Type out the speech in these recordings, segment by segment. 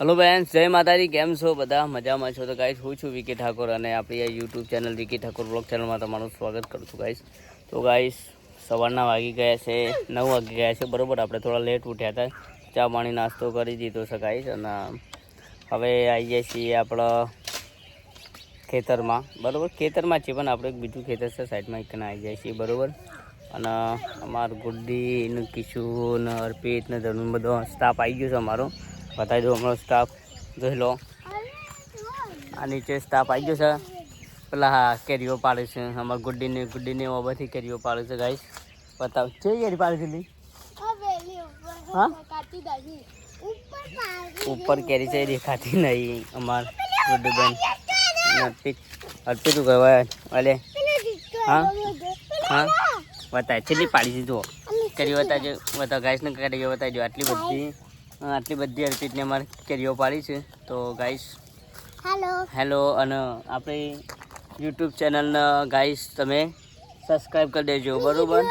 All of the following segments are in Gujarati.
हेलो फ्रेंड्स, जय माताजी। केम छो बधा मजामां छो? तो गाइस હું છું વિકી ઠાકોર અને આપણી આ YouTube channel Vicky Thakor blog ચેનલમાં તમારું સ્વાગત કરું છું ગાઈસ। તો ગાઈસ સવારના વાગી ગયા છે 9 વાગી ગયા છે બરોબર। આપણે થોડા લેટ ઉઠ્યા હતા, ચા પાણી નાસ્તો કરી દીધો છે ગાઈસ અને હવે આવી જાય છીએ આપણા ખેતરમાં બરોબર। ખેતરમાં છે પણ આપણે એક બીજું ખેતર છે સાઈડમાં, એક આવી જાય છીએ બરોબર। અને અમારું ગુડ્ડી ને કિશુ ને અર્પિત ને ધનુ બધો સ્ટાફ આવી ગયો છે અમારો। बताई दो हमारा स्टाफ जो लो आ नीचे स्टाफ आई गयो છે પેલા કેરીઓ પાડે છે અમાર ગુડ્ડીને ઓબથી કેરીઓ પાડે છે ગાઈસ। બતાવ છે કેરી પાડે છે હા ऊपर કેરી છે દેખાતી નહીં અમાર ગુડ્ડીબેન અર્પિત તું કહેવાય અલે હા હા બતાય છેલ્લી પાડી છે જો કેરી બતાજો બતાવ ગાઈસ ને કેરીઓ બતાજો આટલી બધી અર્પિતને અમારે કેરીઓ પાડી છે। તો ગાઈસ હેલો અને આપણી યુટ્યુબ ચેનલને ગાઈસ તમે સબસ્ક્રાઈબ કરી દેજો બરાબર।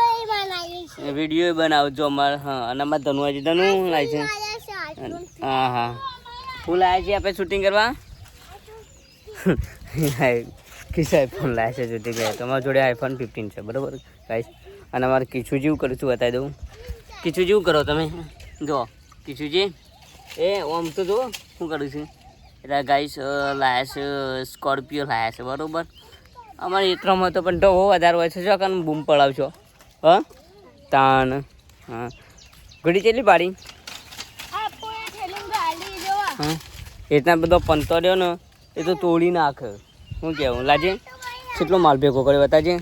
વિડીયો બનાવજો અમારે હા। અને અમારે ધનુ લાવી છે હા હા ફૂલ આવ્યા છે આપણે શૂટિંગ કરવા કિસાઈ ફોન લાવે છે શૂટિંગ કરવા। તમારા જોડે આઈફોન 15 છે બરાબર ગાઈસ। અને અમારે કીચું જેવું કરું છું બતાવી દઉં। કીચું જેવું કરો તમે જો કિશુજી એ ઓમ તો જો શું કરું છું એટલે ગાઈસ લાયા છે સ્કોર્પિયો લાયા છે બરાબર। અમારે એટલામાં તો પણ ઢવો વધારે હોય છે જો કાન બૂમ પડાવશો હા તાન હા ઘડી કેટલી પાડી હા એટલા બધો પંતો રહ્યો ને એ તો તોડી નાખે શું કહેવું લાજે કેટલો માલ ભેગો કર્યો બતાજે।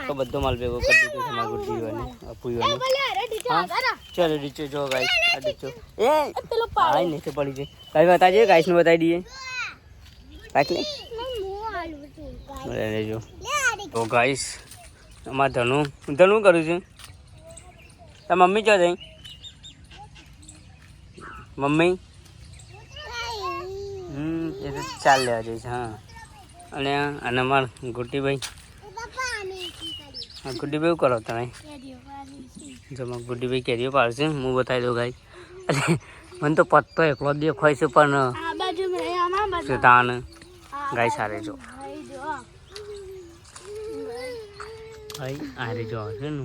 તો બધો માલ ભેગો કરી દીધો છે મારા ગુડ્ડીઓને અપુઓને હા चलो नीचे जो गाइस नीचे ए आई नीचे पड़ी थी गाइस बताइए गाइस ने बताई दिए रख ले ले जो तो गाइस हमार धनु करू છું ता मम्मी क्या जाई मम्मी ये तो चाल ले जाई हां અને અમાર ગુડ્ડી ભાઈ ગુડ્ડી ભાઈ કરો તમે જો मैं गुड्डी भाई कैरियो पाड़ से मुँह बताई दो गाई। अरे मन तो पत्तो एकलो देखाय છે પણ તાન ગાઈ સારે જો ભાઈ આરે જો છે ને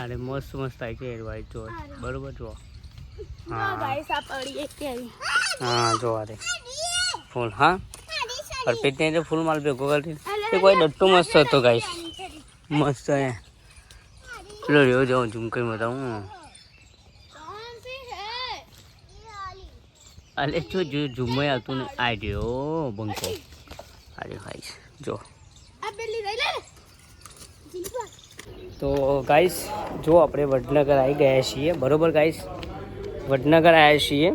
આરે મસ્ત મસ્ત આવી છે ભાઈ જો બરોબર જો હા ગાઈસ આ પડી એક કેરી હા જો આરે ફૂલ હા और पेटने जो फूल माल पे गोगल ये कोई डट्टू मस्त હતો गाइस मस्त है लो लो जाओ झूम कर बताऊँ अरे जो जो झूम में आतू ने आ गयो बंको अरे भाई जो तो गाइस जो अपने वडनगर आई गए છીએ बरोबर गाइस वडनगर आया છીએ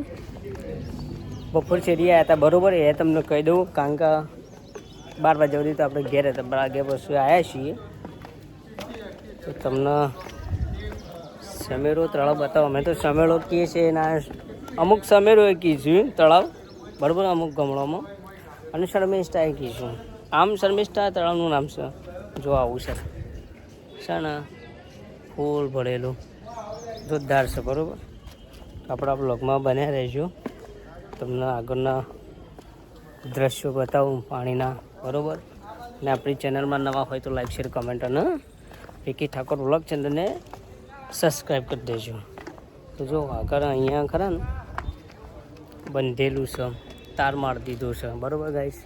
બપોર છેડી આવ્યા હતા બરોબર એ તમને કહી દઉં કારણ કે 12 વાગ્યા સુધી તો આપણે ઘેર હતા 12 વાગ્યા પછી આવ્યા છીએ। તો તમને સમેરો તળાવ બતાવો। અમે તો સમેળો કહીએ છીએ એના અમુક સમેરો એ કહીશું તળાવ બરાબર અમુક ગામડામાં અને શર્મિષ્ઠા એ કહીશું। આમ શર્મિષ્ઠા તળાવનું નામ છે જો આવું છે ને ફૂલ ભરેલું જોરદાર છે બરાબર। આપણા બ્લોગમાં બન્યા રહેજો તમને આગળના દ્રશ્યો બતાવું પાણીના બરાબર। અને આપણી ચેનલમાં નવા હોય તો લાઈક શેર કમેન્ટ અને વિકી ઠાકોર વ્લોગ ચેનલને સબસ્ક્રાઈબ કરી દેજો। તો જો આગળ અહીંયા ખરા ને બંધેલું છે તાર મારી દીધું છે બરાબર ગાઈસ।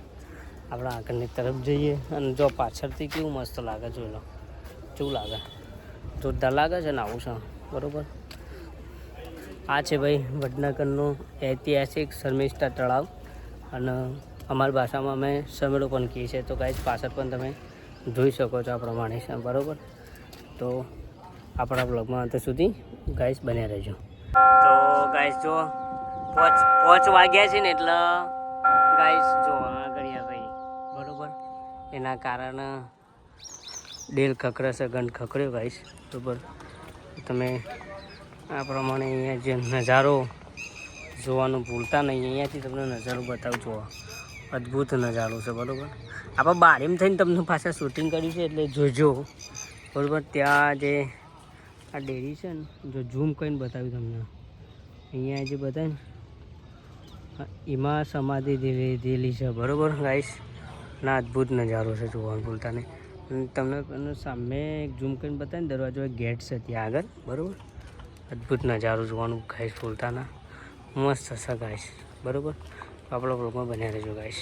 આપણે આગળની તરફ જઈએ અને જો પાછળથી કેવું મસ્ત લાગે જોઈ લો કેવું લાગે જોરદાર લાગે છે ને આવું છે બરાબર। આ છે ભાઈ વડનગરનું ઐતિહાસિક શર્મિષ્ઠા તળાવ અને અમારી ભાષામાં અમે સમેળો પણ કહીએ છીએ। તો ગાઈસ પાછળ પણ તમે જોઈ શકો છો આ પ્રમાણે છે બરાબર। તો આપણા બ્લોગમાં અંત સુધી ગાઈસ બન્યા રહેજો। તો ગાઈસ જો 5 વાગ્યા છે ને એટલે ગાઈસ જો આગળ્યા ભાઈ બરાબર એના કારણે ડેલ ખખરે છે ગંધ ખખર્યો ગાઈસ બરાબર। તમે આ પ્રમાણે અહીંયા જે નજારો જોવાનું ભૂલતા નહીં। અહીંયાથી તમને નજારો બતાવું જો અદ્ભુત નજારો છે બરાબર। આપણે બારીમાં થઈને તમને પાછા શૂટિંગ કર્યું છે એટલે જોજો બરાબર। ત્યાં જે આ ડેરી છે ને જો ઝૂમ કરીને બતાવ્યું તમને અહીંયા જે બતાવે ને એમાં સમાધિ લીધેલી છે બરાબર ગાઈસ. ના અદ્ભુત નજારો છે જોવાનું ભૂલતા નહીં. તમને સામે ઝૂમ કરીને બતાવીને દરવાજો એક ગેટ છે ત્યાં આગળ બરાબર. અદ્ભુત નજારો જોવાનું ગાઈસ ભૂલતા ના. મસ્ત હશે ગાઈસ બરાબર. આપણા બ્લોગમાં બન્યા રહેજો ગાઈસ.